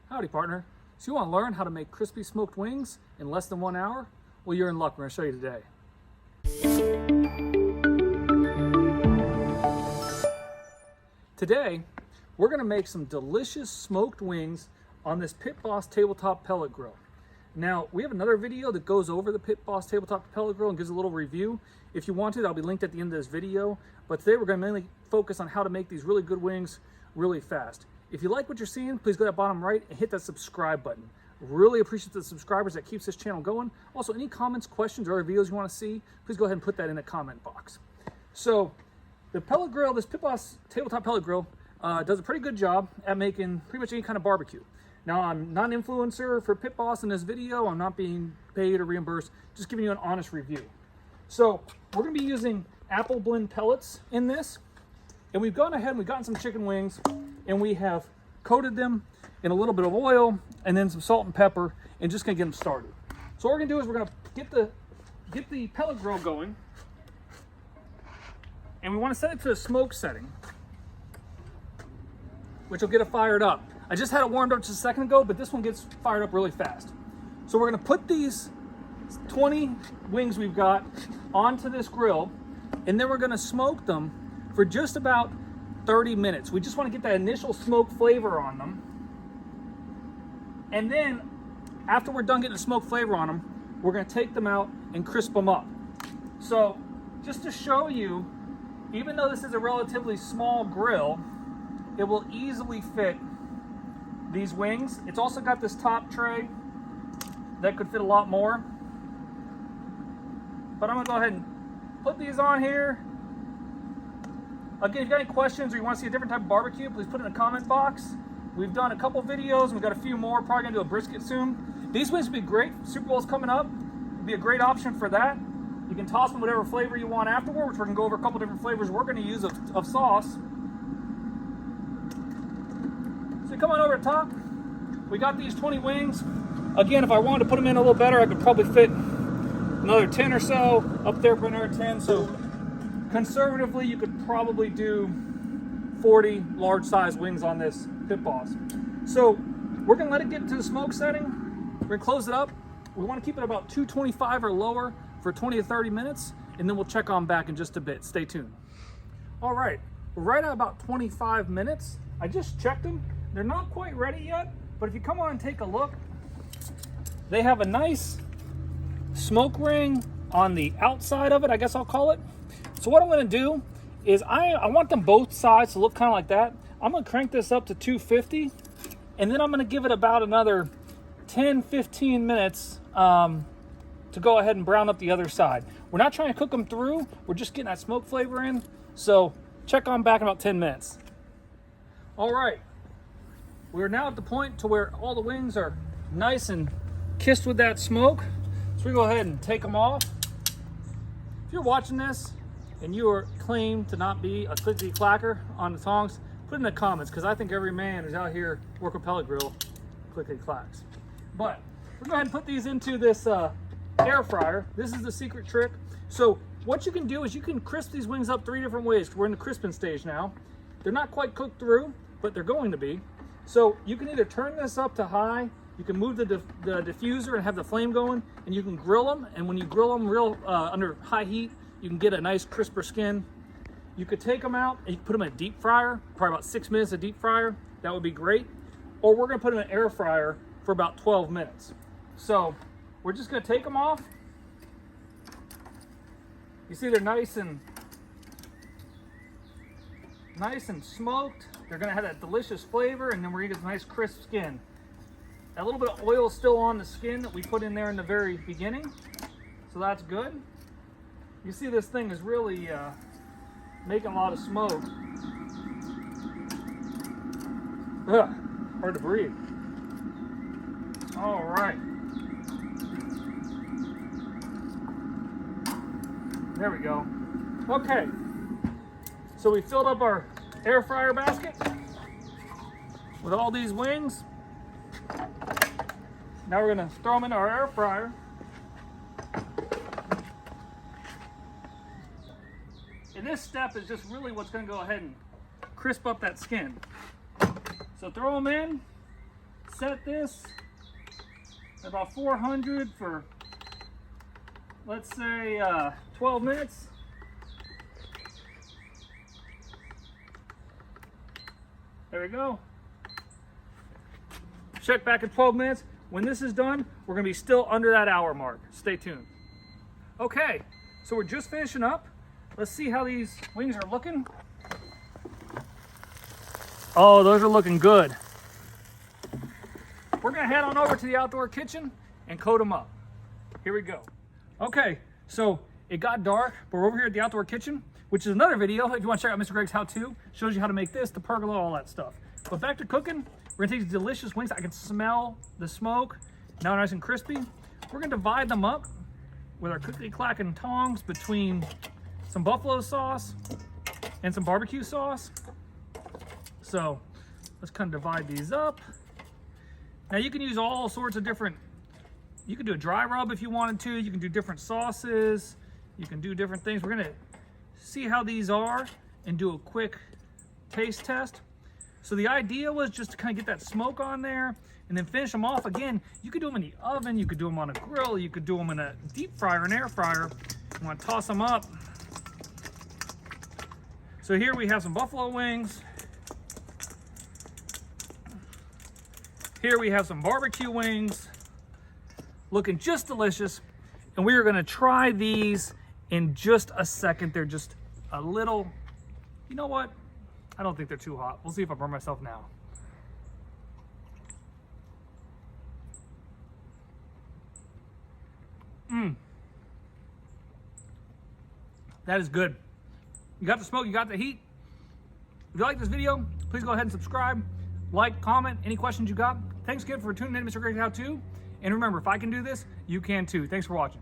Howdy, partner. So you want to learn how to make crispy smoked wings in less than 1 hour? Well, you're in luck. We're going to show you today. Today, we're going to make some delicious smoked wings on this Pit Boss Tabletop Pellet Grill. Now, we have another video that goes over the Pit Boss Tabletop Pellet Grill and gives a little review. If you want it, I'll be linked at the end of this video. But today we're going to mainly focus on how to make these really good wings really fast. If you like what you're seeing, please go to the bottom right and hit that subscribe button. Really appreciate the subscribers. That keeps this channel going. Also, any comments, questions, or other videos you want to see, please go ahead and put that in the comment box. So, the pellet grill, this Pit Boss Tabletop Pellet Grill, does a pretty good job at making pretty much any kind of barbecue. Now, I'm not an influencer for Pit Boss in this video. I'm not being paid or reimbursed, just giving you an honest review. So, we're going to be using apple blend pellets in this. And we've gone ahead and we've gotten some chicken wings and we have coated them in a little bit of oil and then some salt and pepper and just going to get them started. So what we're going to do is we're going to get the pellet grill going. And we want to set it to a smoke setting, which will get it fired up. I just had it warmed up just a second ago, but this one gets fired up really fast. So we're going to put these 20 wings we've got onto this grill, and then we're going to smoke them for just about 30 minutes. We just want to get that initial smoke flavor on them. And then after we're done getting the smoke flavor on them, we're going to take them out and crisp them up. So just to show you, even though this is a relatively small grill, it will easily fit these wings. It's also got this top tray that could fit a lot more. But I'm going to go ahead and put these on here. Again, if you got any questions or you want to see a different type of barbecue, please put it in the comment box. We've done a couple videos and we've got a few more. Probably going to do a brisket soon. These wings would be great. Super Bowl's coming up. It'd be a great option for that. You can toss them whatever flavor you want afterward, which we're going to go over a couple different flavors we're going to use of sauce. So you come on over to top. We got these 20 wings. Again, if I wanted to put them in a little better, I could probably fit another 10 or so. Up there for another 10. So conservatively, you could probably do 40 large size wings on this Pit Boss. So we're gonna let it get to the smoke setting. We're gonna close it up. We wanna keep it about 225 or lower for 20 to 30 minutes, and then we'll check on back in just a bit. Stay tuned. All right, we're right at about 25 minutes. I just checked them. They're not quite ready yet, but if you come on and take a look, they have a nice smoke ring on the outside of it, I guess I'll call it. So what I'm going to do is I want them both sides to look kind of like that. I'm going to crank this up to 250, and then I'm going to give it about another 10-15 minutes to go ahead and brown up the other side. We're not trying to cook them through. We're just getting that smoke flavor in. So check on back in about 10 minutes. All right. We're now at the point to where all the wings are nice and kissed with that smoke. So we go ahead and take them off. If you're watching this and you are claimed to not be a clickety clacker on the tongs, put it in the comments, because I think every man who's out here working pellet grill clickety clacks. But we're going to go ahead and put these into this air fryer. This is the secret trick. So what you can do is you can crisp these wings up 3 different ways. We're in the crisping stage now. They're not quite cooked through, but they're going to be. So you can either turn this up to high, you can move the diffuser and have the flame going, and you can grill them. And when you grill them real under high heat, you can get a nice crisper skin. You could take them out and you can put them in a deep fryer, probably about 6 minutes of deep fryer. That would be great. Or we're going to put them in an air fryer for about 12 minutes. So we're just going to take them off. You see they're nice and smoked. They're going to have that delicious flavor, and then we're going to get a nice crisp skin. A little bit of oil is still on the skin that we put in there in the very beginning, so that's good. You see this thing is really making a lot of smoke. Ugh, hard to breathe. All right. There we go. Okay, so we filled up our air fryer basket with all these wings. Now we're going to throw them into our air fryer. And this step is just really what's going to go ahead and crisp up that skin. So throw them in, set this at about 400 for, let's say, 12 minutes. There we go. Check back in 12 minutes. When this is done, we're gonna be still under that hour mark. Stay tuned. Okay, so we're just finishing up. Let's see how these wings are looking. Oh, those are looking good. We're gonna head on over to the outdoor kitchen and coat them up. Here we go. Okay, so it got dark, but we're over here at the outdoor kitchen, which is another video. If you want to check out Mr. Greg's how-to, shows you how to make this, the pergola, all that stuff. But back to cooking. We're gonna take these delicious wings. I can smell the smoke. Now nice and crispy. We're gonna divide them up with our clickety-clacking tongs between some buffalo sauce and some barbecue sauce. So let's kind of divide these up. Now you can use all sorts of different, you can do a dry rub if you wanted to. You can do different sauces. You can do different things. We're gonna see how these are and do a quick taste test. So the idea was just to kind of get that smoke on there and then finish them off. Again, you could do them in the oven, you could do them on a grill, you could do them in a deep fryer, an air fryer. You want to toss them up. So here we have some buffalo wings. Here we have some barbecue wings, looking just delicious. And we are gonna try these in just a second. They're just a little, you know what? I don't think they're too hot. We'll see if I burn myself now. That is good. You got the smoke, you got the heat. If you like this video, please go ahead and subscribe, like, comment, any questions you got. Thanks again for tuning in to Mr. Greg's How To. And remember, if I can do this, you can too. Thanks for watching.